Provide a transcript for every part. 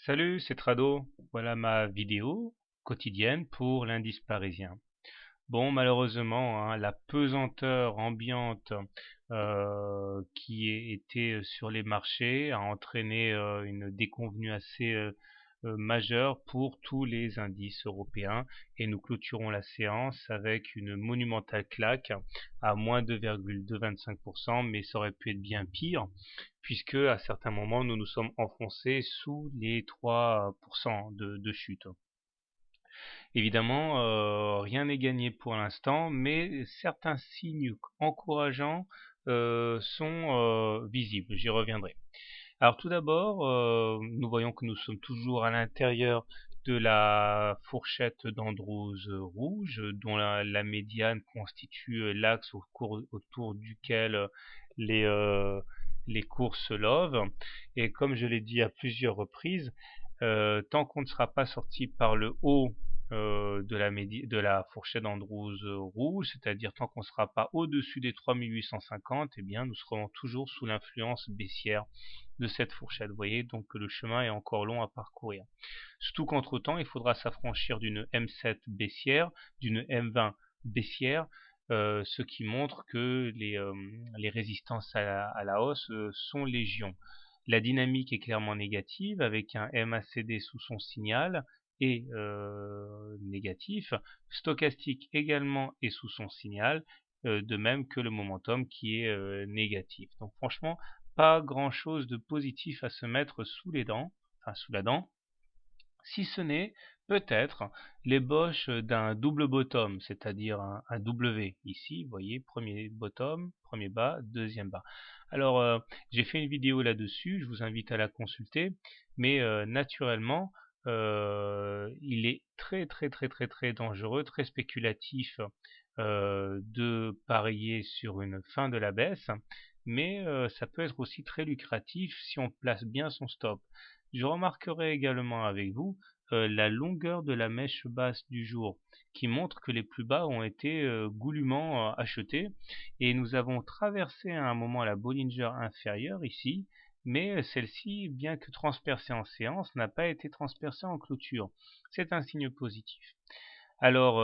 Salut, c'est Trado. Voilà ma vidéo quotidienne pour l'indice parisien. Bon, malheureusement, hein, la pesanteur ambiante était sur les marchés a entraîné une déconvenue assez majeure pour tous les indices européens et nous clôturons la séance avec une monumentale claque à moins 2,225%, mais ça aurait pu être bien pire puisque à certains moments nous nous sommes enfoncés sous les 3% de chute. Évidemment, rien n'est gagné pour l'instant, mais certains signes encourageants sont visibles. J'y reviendrai. Alors tout d'abord, nous voyons que nous sommes toujours à l'intérieur de la fourchette d'Andrews rouge, dont la médiane constitue l'axe autour duquel les, euh, les cours se lovent. Et comme je l'ai dit à plusieurs reprises, tant qu'on ne sera pas sorti par le haut de la fourchette d'Andrews rouge, c'est-à-dire tant qu'on ne sera pas au-dessus des 3850, eh bien nous serons toujours sous l'influence baissière de cette fourchette. Vous voyez donc que le chemin est encore long à parcourir. Surtout qu'entre-temps, il faudra s'affranchir d'une M7 baissière, d'une M20 baissière, ce qui montre que les résistances à la hausse sont légion. La dynamique est clairement négative avec un MACD sous son signal et négatif. Stochastique également est sous son signal, de même que le momentum qui est négatif. Donc franchement, pas grand-chose de positif à se mettre sous les dents, enfin sous la dent, si ce n'est peut-être l'ébauche d'un double bottom, c'est-à-dire un W. Ici, vous voyez, premier bottom, premier bas, deuxième bas. Alors, j'ai fait une vidéo là-dessus, je vous invite à la consulter, mais naturellement, il est très très très très très dangereux, très spéculatif de parier sur une fin de la baisse, mais ça peut être aussi très lucratif si on place bien son stop. Je remarquerai également avec vous la longueur de la mèche basse du jour, qui montre que les plus bas ont été goulûment achetés, et nous avons traversé à un moment la Bollinger inférieure ici, mais celle-ci, bien que transpercée en séance, n'a pas été transpercée en clôture. C'est un signe positif. Alors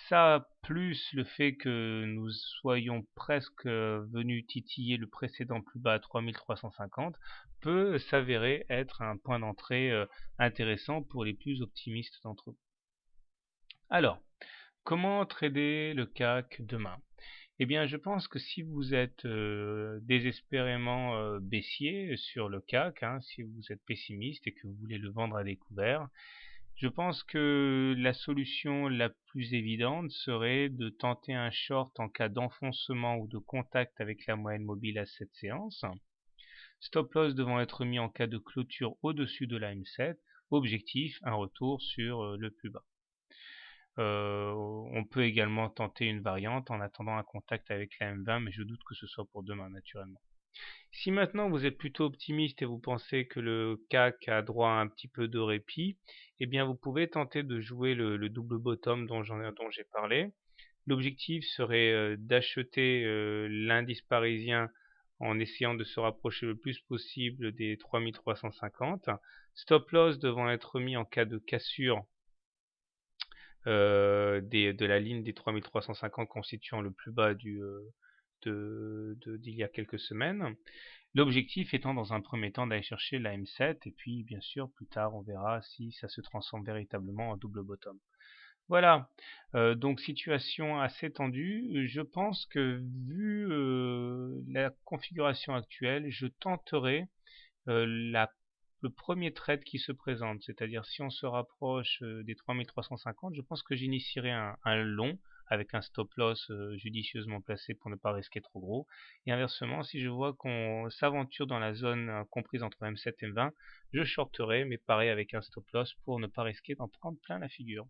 ça, plus le fait que nous soyons presque venus titiller le précédent plus bas à 3350, peut s'avérer être un point d'entrée intéressant pour les plus optimistes d'entre vous. Alors, comment trader le CAC demain? Eh bien, je pense que si vous êtes désespérément baissier sur le CAC, hein, si vous êtes pessimiste et que vous voulez le vendre à découvert, je pense que la solution la plus évidente serait de tenter un short en cas d'enfoncement ou de contact avec la moyenne mobile à cette séance. Stop loss devant être mis en cas de clôture au-dessus de la M7. Objectif, un retour sur le plus bas. On peut également tenter une variante en attendant un contact avec la M20, mais je doute que ce soit pour demain naturellement. Si maintenant vous êtes plutôt optimiste et vous pensez que le CAC a droit à un petit peu de répit, eh bien vous pouvez tenter de jouer le double bottom dont j'ai parlé. L'objectif serait d'acheter l'indice parisien en essayant de se rapprocher le plus possible des 3350. Stop loss devant être mis en cas de cassure de la ligne des 3350 constituant le plus bas d'il y a quelques semaines. L'objectif étant dans un premier temps d'aller chercher la M7 et puis bien sûr plus tard on verra si ça se transforme véritablement en double bottom. Voilà, donc situation assez tendue. Je pense que vu la configuration actuelle, je tenterai le premier trade qui se présente, c'est-à-dire si on se rapproche des 3350, je pense que j'initierai un long avec un stop loss judicieusement placé pour ne pas risquer trop gros. Et inversement, si je vois qu'on s'aventure dans la zone comprise entre M7 et M20, je shorterai, mais pareil avec un stop loss pour ne pas risquer d'en prendre plein la figure.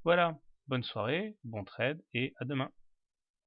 Voilà, bonne soirée, bon trade et à demain.